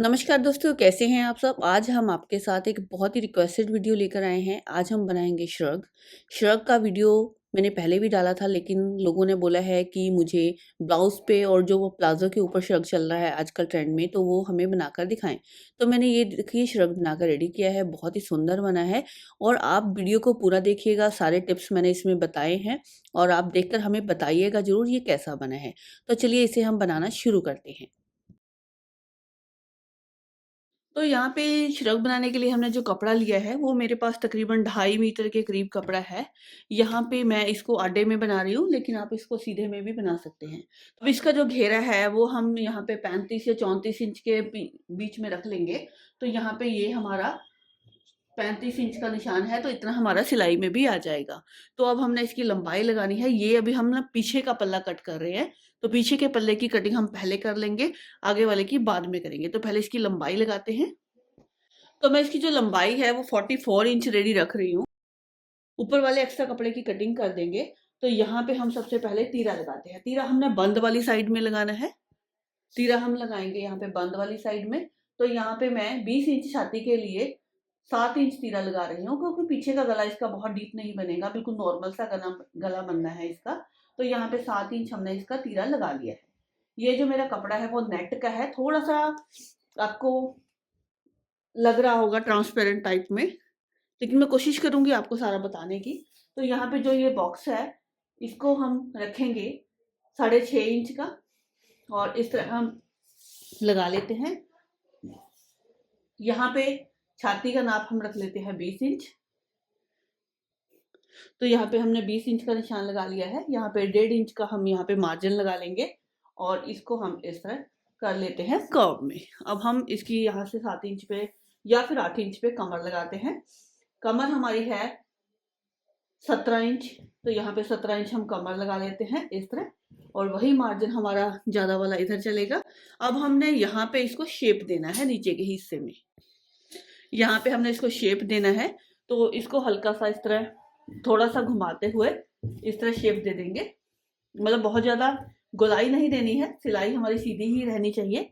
नमस्कार दोस्तों, कैसे हैं आप सब? आज हम आपके साथ एक बहुत ही रिक्वेस्टेड वीडियो लेकर आए हैं। आज हम बनाएँगे श्रग। श्रग का वीडियो मैंने पहले भी डाला था, लेकिन लोगों ने बोला है कि मुझे ब्लाउज़ पे और जो वो प्लाज़ो के ऊपर श्रग चल रहा है आजकल ट्रेंड में, तो वो हमें बनाकर दिखाएँ। तो मैंने ये देखिए श्रग बनाकर रेडी किया है, बहुत ही सुंदर बना है और आप वीडियो को पूरा देखिएगा, सारे टिप्स मैंने इसमें बताए हैं और आप देखकर हमें बताइएगा ज़रूर ये कैसा बना है। तो चलिए इसे हम बनाना शुरू करते हैं। तो यहाँ पे श्रग बनाने के लिए हमने जो कपड़ा लिया है, वो मेरे पास तकरीबन 2.5 मीटर के करीब कपड़ा है। यहाँ पे मैं इसको आडे में बना रही हूँ, लेकिन आप इसको सीधे में भी बना सकते हैं। अब इसका जो घेरा है, वो हम यहाँ पे 35 या 34 इंच के बीच में रख लेंगे। तो यहाँ पे ये हमारा 35 इंच का निशान है, तो इतना हमारा सिलाई में भी आ जाएगा। तो अब हमने इसकी लंबाई लगानी है। ये अभी हम ना पीछे का पल्ला कट कर रहे हैं, तो पीछे के पल्ले की कटिंग हम पहले कर लेंगे, आगे वाले की बाद में करेंगे। तो पहले इसकी लंबाई लगाते हैं। तो मैं इसकी जो लंबाई है वो 44 इंच रेडी रख रही हूँ। ऊपर वाले एक्स्ट्रा कपड़े की कटिंग कर देंगे। तो यहाँ पे हम सबसे पहले तीरा लगाते हैं। तीरा हमने बंद वाली साइड में लगाना है। तीरा हम लगाएंगे यहाँ पे बंद वाली साइड में। तो यहाँ पे मैं 20 इंच छाती के लिए 7 इंच तीरा लगा रही हूँ, क्योंकि पीछे का गला इसका बहुत डीप नहीं बनेगा, बिल्कुल नॉर्मल सा गला गला बनना है इसका। तो यहाँ पे 7 इंच हमने इसका तीरा लगा लिया है। ये जो मेरा कपड़ा है वो नेट का है, थोड़ा सा आपको लग रहा होगा ट्रांसपेरेंट टाइप में, लेकिन मैं कोशिश करूंगी आपको सारा बताने की। तो यहाँ पे जो ये बॉक्स है, इसको हम रखेंगे 6.5 इंच का और इस तरह हम लगा लेते हैं। यहाँ पे छाती का नाप हम रख लेते हैं 20 इंच। तो यहाँ पे हमने 20 इंच का निशान लगा लिया है। यहाँ पे 1.5 इंच का हम यहाँ पे मार्जिन लगा लेंगे और इसको हम इस तरह कर लेते हैं कर्व में। अब हम इसकी यहाँ से 7 इंच पे या फिर 8 इंच पे कमर लगाते हैं। कमर हमारी है 17 इंच, तो यहाँ पे 17 इंच हम कमर लगा लेते हैं इस तरह, और वही मार्जिन हमारा ज्यादा वाला इधर चलेगा। अब हमने यहाँ पे इसको शेप देना है नीचे के हिस्से में। यहाँ पे हमने इसको शेप देना है, तो इसको हल्का सा इस तरह थोड़ा सा घुमाते हुए इस तरह शेप दे देंगे। मतलब बहुत ज्यादा गोलाई नहीं देनी है, सिलाई हमारी सीधी ही रहनी चाहिए।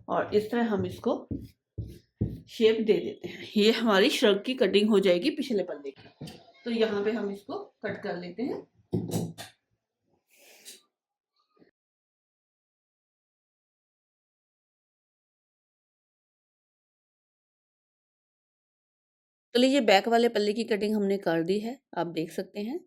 और इस तरह हम इसको शेप दे देते हैं। ये हमारी श्रग की कटिंग हो जाएगी पिछले पल्ले की। तो यहाँ पे हम इसको कट कर लेते हैं। तो लीजिए बैक वाले पल्ले की कटिंग हमने कर दी है, आप देख सकते हैं।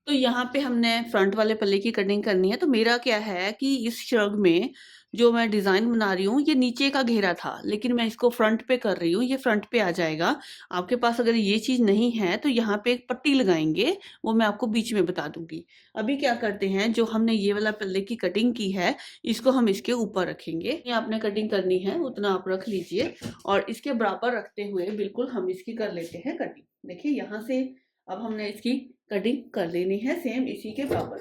तो यहाँ पे हमने फ्रंट वाले पल्ले की कटिंग करनी है। तो मेरा क्या है कि इस श्रग में जो मैं डिज़ाइन बना रही हूँ, ये नीचे का घेरा था, लेकिन मैं इसको फ्रंट पे कर रही हूँ, ये फ्रंट पे आ जाएगा। आपके पास अगर ये चीज़ नहीं है तो यहाँ पे एक पट्टी लगाएंगे, वो मैं आपको बीच में बता दूंगी। अभी क्या करते हैं, जो हमने ये वाला पल्ले की कटिंग की है, इसको हम इसके ऊपर रखेंगे। ये आपने कटिंग करनी है उतना आप रख लीजिए, और इसके बराबर रखते हुए बिल्कुल हम इसकी कर लेते हैं कटिंग। देखिए यहाँ से अब हमने इसकी कटिंग कर लेनी है सेम इसी के बराबर।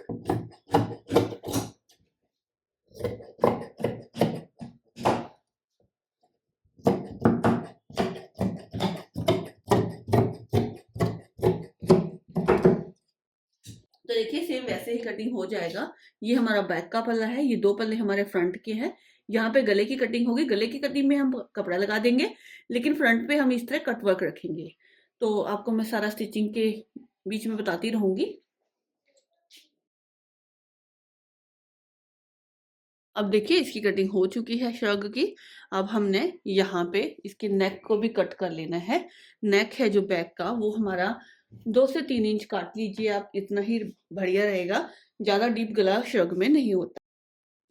तो देखिए सेम वैसे ही कटिंग हो जाएगा। ये हमारा बैक का पल्ला है, ये 2 पल्ले हमारे फ्रंट के हैं। यहाँ पे गले की कटिंग होगी, गले की कटिंग में हम कपड़ा लगा देंगे, लेकिन फ्रंट पे हम इस तरह कट वर्क रखेंगे। तो आपको मैं सारा स्टिचिंग के बीच में बताती रहूंगी। अब देखिए इसकी कटिंग हो चुकी है श्रग की। अब हमने यहाँ पे इसके नेक को भी कट कर लेना है। नेक है जो बैक का, वो हमारा 2 से 3 इंच काट लीजिए आप, इतना ही बढ़िया रहेगा। ज्यादा डीप गला श्रग में नहीं होता।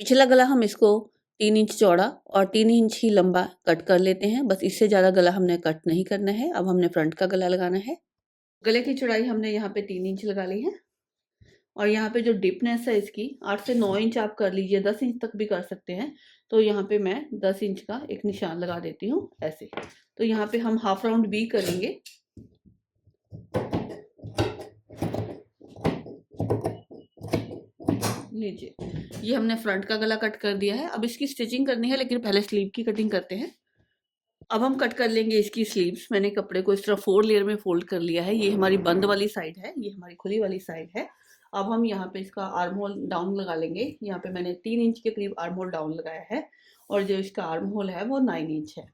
पिछला गला हम इसको 3 इंच चौड़ा और 3 इंच ही लंबा कट कर लेते हैं, बस इससे ज्यादा गला हमने कट नहीं करना है। अब हमने फ्रंट का गला लगाना है। गले की चौड़ाई हमने यहाँ पे 3 इंच लगा ली है, और यहाँ पे जो डीपनेस है इसकी 8 से 9 इंच आप कर लीजिए, 10 इंच तक भी कर सकते हैं। तो यहाँ पे मैं 10 इंच का एक निशान लगा देती हूँ ऐसे। तो यहाँ पे हम हाफ राउंड भी करेंगे। लीजिए ये हमने फ्रंट का गला कट कर दिया है। अब इसकी स्टिचिंग करनी है, लेकिन पहले स्लीव की कटिंग करते हैं। अब हम कट कर लेंगे इसकी स्लीव्स। मैंने कपड़े को इस तरह 4 लेयर में फोल्ड कर लिया है। ये हमारी बंद वाली साइड है, ये हमारी खुली वाली साइड है। अब हम यहाँ पे इसका आर्म होल डाउन लगा लेंगे। यहाँ पे मैंने 3 इंच के करीब आर्म होल डाउन लगाया है, और जो इसका आर्म होल है वो 9 इंच है।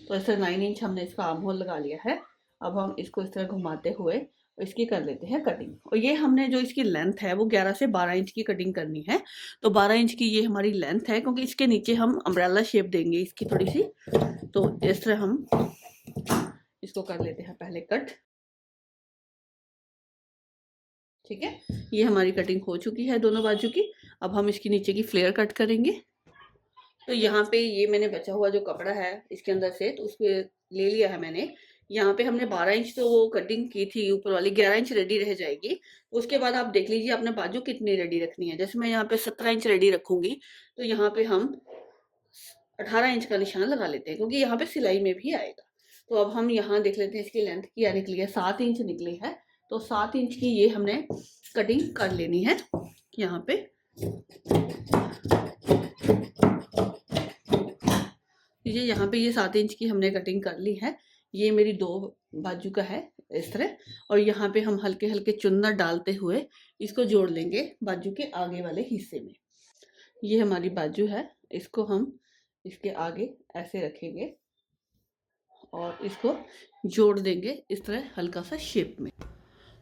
तो इस तरह 9 इंच हमने इसका आर्म होल लगा लिया है। अब हम इसको इस तरह घुमाते हुए इसकी कर लेते हैं कटिंग। और ये हमने जो इसकी लेंथ है वो 11 से 12 इंच की कटिंग करनी है। तो 12 इंच की ये हमारी लेंथ है, क्योंकि इसके नीचे हम अम्ब्रेला शेप देंगे इसकी थोड़ी सी। तो इस तरह हम इसको कर लेते हैं पहले कट। ठीक है, ये हमारी कटिंग हो चुकी है दोनों बाजू की। अब हम इसकी नीचे की फ्लेयर कट करेंगे। तो यहाँ पे ये मैंने बचा हुआ जो कपड़ा है इसके अंदर से, तो उसको ले लिया है मैंने। यहाँ पे हमने 12 इंच तो वो कटिंग की थी ऊपर वाली, 11 इंच रेडी रह जाएगी। उसके बाद आप देख लीजिए आपने बाजू कितनी रेडी रखनी है। जैसे मैं यहाँ पे 17 इंच रेडी रखूंगी, तो यहाँ पे हम 18 इंच का निशान लगा लेते हैं, क्योंकि यहाँ पे सिलाई में भी आएगा। तो अब हम यहाँ देख लेते हैं इसकी लेंथ क्या निकली है। 7 इंच निकली है। तो 7 इंच की ये हमने कटिंग कर लेनी है यहाँ पे। ये यहाँ पे ये 7 इंच की हमने कटिंग कर ली है। ये मेरी दो बाजू का है इस तरह। और यहाँ पे हम हल्के हल्के चुन्नट डालते हुए इसको जोड़ लेंगे बाजू के आगे वाले हिस्से में। ये हमारी बाजू है, इसको हम इसके आगे ऐसे रखेंगे और इसको जोड़ देंगे इस तरह हल्का सा शेप में।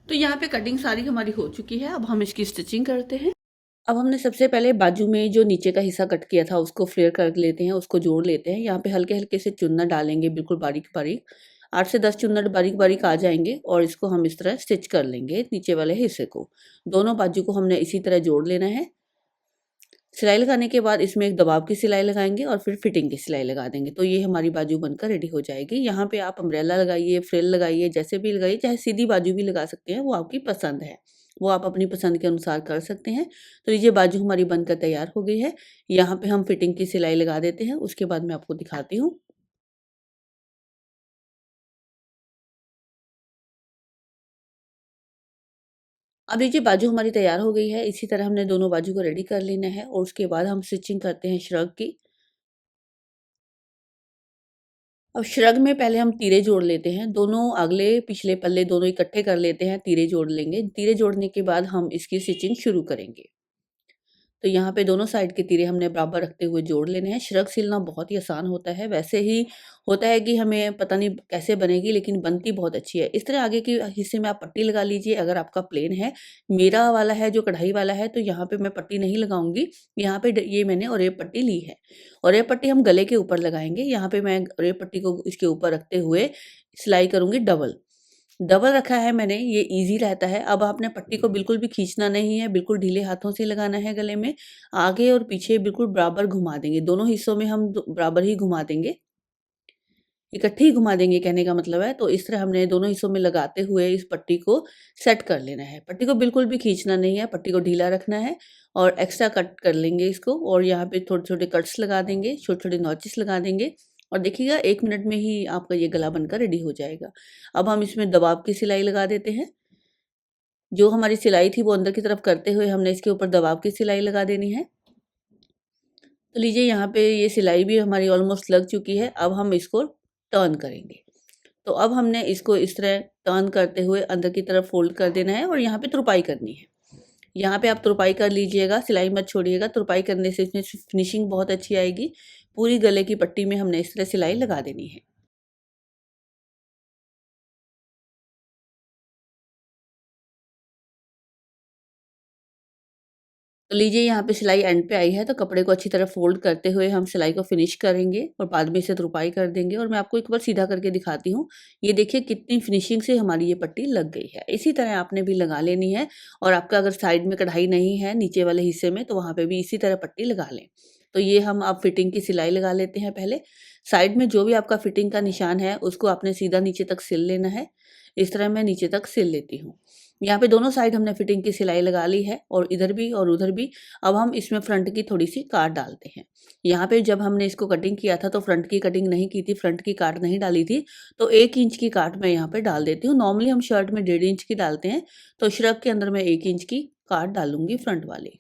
तो यहाँ पे कटिंग सारी हमारी हो चुकी है। अब हम इसकी स्टिचिंग करते हैं। अब हमने सबसे पहले बाजू में जो नीचे का हिस्सा कट किया था उसको फ्लेयर कर लेते हैं, उसको जोड़ लेते हैं। यहाँ पे हल्के हल्के से चुन्नट डालेंगे, बिल्कुल बारीक बारीक 8 से 10 चुन्नट बारीक बारीक आ जाएंगे। और इसको हम इस तरह स्टिच कर लेंगे नीचे वाले हिस्से को। दोनों बाजू को हमने इसी तरह जोड़ लेना है। सिलाई लगाने के बाद इसमें एक दबाव की सिलाई लगाएंगे और फिर फिटिंग की सिलाई लगा देंगे। तो ये हमारी बाजू बनकर रेडी हो जाएगी। यहाँ पे आप अम्ब्रेला लगाइए, फ्रिल लगाइए, जैसे भी लगाइए, चाहे सीधी बाजू भी लगा सकते हैं, वो आपकी पसंद है, वो आप अपनी पसंद के अनुसार कर सकते हैं। तो ये बाजू हमारी बनकर तैयार हो गई है। यहाँ पे हम फिटिंग की सिलाई लगा देते हैं, उसके बाद मैं आपको दिखाती हूँ। अब देखिए बाजू हमारी तैयार हो गई है। इसी तरह हमने दोनों बाजू को रेडी कर लेना है और उसके बाद हम स्टिचिंग करते हैं श्रग की। अब श्रग में पहले हम तीरे जोड़ लेते हैं। दोनों अगले पिछले पल्ले दोनों इकट्ठे कर लेते हैं, तीरे जोड़ लेंगे। तीरे जोड़ने के बाद हम इसकी स्टिचिंग शुरू करेंगे। तो यहाँ पे दोनों साइड के तीरे हमने बराबर रखते हुए जोड़ लेने हैं। श्रग सिलना बहुत ही आसान होता है। वैसे ही होता है कि हमें पता नहीं कैसे बनेगी, लेकिन बनती बहुत अच्छी है। इस तरह आगे के हिस्से में आप पट्टी लगा लीजिए अगर आपका प्लेन है। मेरा वाला है जो कढ़ाई वाला है, तो यहाँ पे मैं पट्टी नहीं लगाऊंगी। यहाँ पे ये मैंने ओरेब पट्टी ली है। ओरेब पट्टी हम गले के ऊपर लगाएंगे। यहाँ पे मैं ओरेब पट्टी को इसके ऊपर रखते हुए सिलाई करूंगी डबल। डबल रखा है मैंने, ये ईज़ी रहता है। अब आपने पट्टी को बिल्कुल भी खींचना नहीं है, बिल्कुल ढीले हाथों से लगाना है गले में। आगे और पीछे बिल्कुल बराबर घुमा देंगे, दोनों हिस्सों में हम बराबर ही घुमा देंगे, इकट्ठे ही घुमा देंगे कहने का मतलब है। तो इस तरह हमने दोनों हिस्सों में लगाते हुए इस पट्टी को सेट कर लेना है। पट्टी को बिल्कुल भी खींचना नहीं है, पट्टी को ढीला रखना है और एक्स्ट्रा कट कर लेंगे इसको। और यहाँ पे छोटे-छोटे कट्स लगा देंगे, छोटे-छोटे नॉचेस लगा देंगे और देखिएगा 1 मिनट में ही आपका ये गला बनकर रेडी हो जाएगा। अब हम इसमें दबाव की सिलाई लगा देते हैं। जो हमारी सिलाई थी वो अंदर की तरफ करते हुए हमने इसके ऊपर दबाव की सिलाई लगा देनी है। तो लीजिए यहाँ पे ये सिलाई भी हमारी ऑलमोस्ट लग चुकी है। अब हम इसको टर्न करेंगे। तो अब हमने इसको इस तरह टर्न करते हुए अंदर की तरफ फ़ोल्ड कर देना है और यहाँ पे तुरपाई करनी है। यहाँ पे आप तुरपाई कर लीजिएगा, सिलाई मत छोड़िएगा। तुरपाई करने से इसमें फिनिशिंग बहुत अच्छी आएगी। पूरी गले की पट्टी में हमने इस तरह सिलाई लगा देनी है। तो लीजिए यहाँ पे सिलाई एंड पे आई है, तो कपड़े को अच्छी तरह फ़ोल्ड करते हुए हम सिलाई को फिनिश करेंगे और बाद में इसे तुरपाई कर देंगे। और मैं आपको एक बार सीधा करके दिखाती हूँ। ये देखिए कितनी फिनिशिंग से हमारी ये पट्टी लग गई है। इसी तरह आपने भी लगा लेनी है। और आपका अगर साइड में कढ़ाई नहीं है नीचे वाले हिस्से में, तो वहाँ पे भी इसी तरह पट्टी लगा लें। तो ये हम अब फिटिंग की सिलाई लगा लेते हैं पहले। साइड में जो भी आपका फिटिंग का निशान है उसको आपने सीधा नीचे तक सिल लेना है। इस तरह मैं नीचे तक सिल लेती हूँ। यहाँ पे दोनों साइड हमने फिटिंग की सिलाई लगा ली है और इधर भी और उधर भी। अब हम इसमें फ्रंट की थोड़ी सी काट डालते हैं। यहाँ पे जब हमने इसको कटिंग किया था तो फ्रंट की कटिंग नहीं की थी, फ्रंट की काट नहीं डाली थी। तो 1 इंच की काट मैं यहाँ पे डाल देती हूँ। नॉर्मली हम शर्ट में 1.5 इंच की डालते हैं, तो श्रग के अंदर मैं 1 इंच की काट डालूंगी फ्रंट वाली।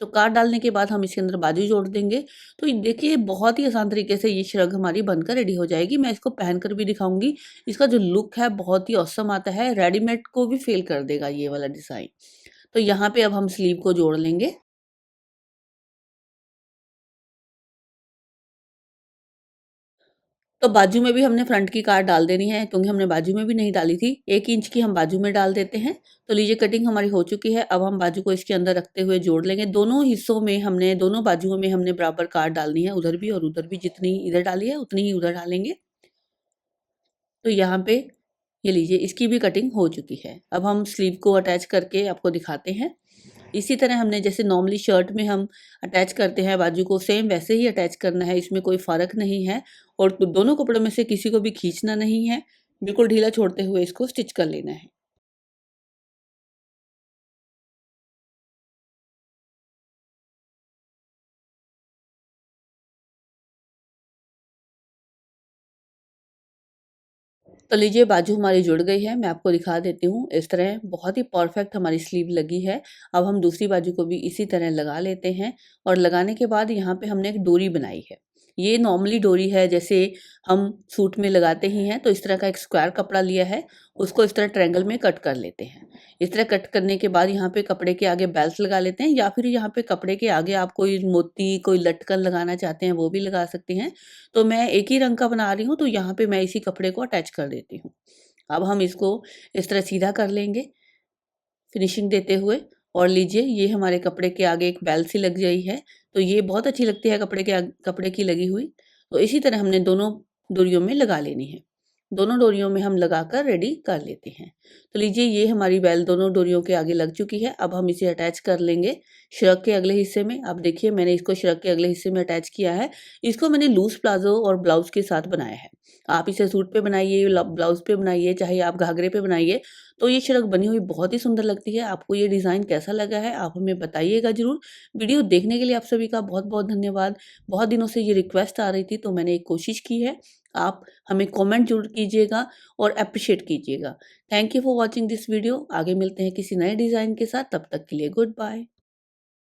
तो काट डालने के बाद हम इसके अंदर बाजू जोड़ देंगे। तो ये देखिए बहुत ही आसान तरीके से ये श्रग हमारी बनकर रेडी हो जाएगी। मैं इसको पहनकर भी दिखाऊंगी। इसका जो लुक है बहुत ही ऑसम आता है, रेडीमेड को भी फेल कर देगा ये वाला डिज़ाइन। तो यहाँ पे अब हम स्लीव को जोड़ लेंगे। तो बाजू में भी हमने फ्रंट की काट डाल देनी है, क्योंकि हमने बाजू में भी नहीं डाली थी। 1 इंच की हम बाजू में डाल देते हैं। तो लीजिए कटिंग हमारी हो चुकी है। अब हम बाजू को इसके अंदर रखते हुए जोड़ लेंगे। दोनों हिस्सों में हमने, दोनों बाजुओं में हमने बराबर काट डालनी है, उधर भी और उधर भी। जितनी इधर डाली है उतनी ही उधर डालेंगे। तो यहाँ पे ये लीजिए इसकी भी कटिंग हो चुकी है। अब हम स्लीव को अटैच करके आपको दिखाते हैं। इसी तरह हमने जैसे नॉर्मली शर्ट में हम अटैच करते हैं बाजू को, सेम वैसे ही अटैच करना है, इसमें कोई फ़र्क नहीं है। और तो दोनों कपड़ों में से किसी को भी खींचना नहीं है, बिल्कुल ढीला छोड़ते हुए इसको स्टिच कर लेना है। तो लीजिए बाजू हमारी जुड़ गई है, मैं आपको दिखा देती हूँ। इस तरह बहुत ही परफेक्ट हमारी स्लीव लगी है। अब हम दूसरी बाजू को भी इसी तरह लगा लेते हैं, और लगाने के बाद यहाँ पे हमने एक डोरी बनाई है। ये नॉर्मली डोरी है, जैसे हम सूट में लगाते ही हैं। तो इस तरह का एक स्क्वायर कपड़ा लिया है, उसको इस तरह ट्रायंगल में कट कर लेते हैं। इस तरह कट करने के बाद यहाँ पे कपड़े के आगे बेल्ट लगा लेते हैं, या फिर यहाँ पे कपड़े के आगे आप कोई मोती, कोई लटकन लगाना चाहते हैं वो भी लगा सकते हैं। तो मैं एक ही रंग का बना रही हूँ, तो यहाँ पे मैं इसी कपड़े को अटैच कर देती हूँ। अब हम इसको इस तरह सीधा कर लेंगे फिनिशिंग देते हुए। और लीजिए ये हमारे कपड़े के आगे एक बेल सी लग गई है। तो ये बहुत अच्छी लगती है कपड़े की लगी हुई। तो इसी तरह हमने दोनों डोरियों में लगा लेनी है। दोनों डोरियों में हम लगाकर रेडी कर लेते हैं। तो लीजिए ये हमारी बेल दोनों डोरियों के आगे लग चुकी है। अब हम इसे अटैच कर लेंगे श्रग के अगले हिस्से में। अब देखिए मैंने इसको श्रग के अगले हिस्से में अटैच किया है। इसको मैंने लूज प्लाजो और ब्लाउज के साथ बनाया है। आप इसे सूट पे बनाइए, ब्लाउज पे बनाइए, चाहे आप घाघरे पे बनाइए, तो ये श्रग बनी हुई बहुत ही सुंदर लगती है। आपको ये डिज़ाइन कैसा लगा है आप हमें बताइएगा ज़रूर। वीडियो देखने के लिए आप सभी का बहुत-बहुत धन्यवाद। बहुत दिनों से ये रिक्वेस्ट आ रही थी, तो मैंने एक कोशिश की है। आप हमें कमेंट ज़रूर कीजिएगा और एप्रिशिएट कीजिएगा। Thank you for watching this video. आगे मिलते हैं किसी नए डिज़ाइन के साथ, तब तक के लिए गुड बाय।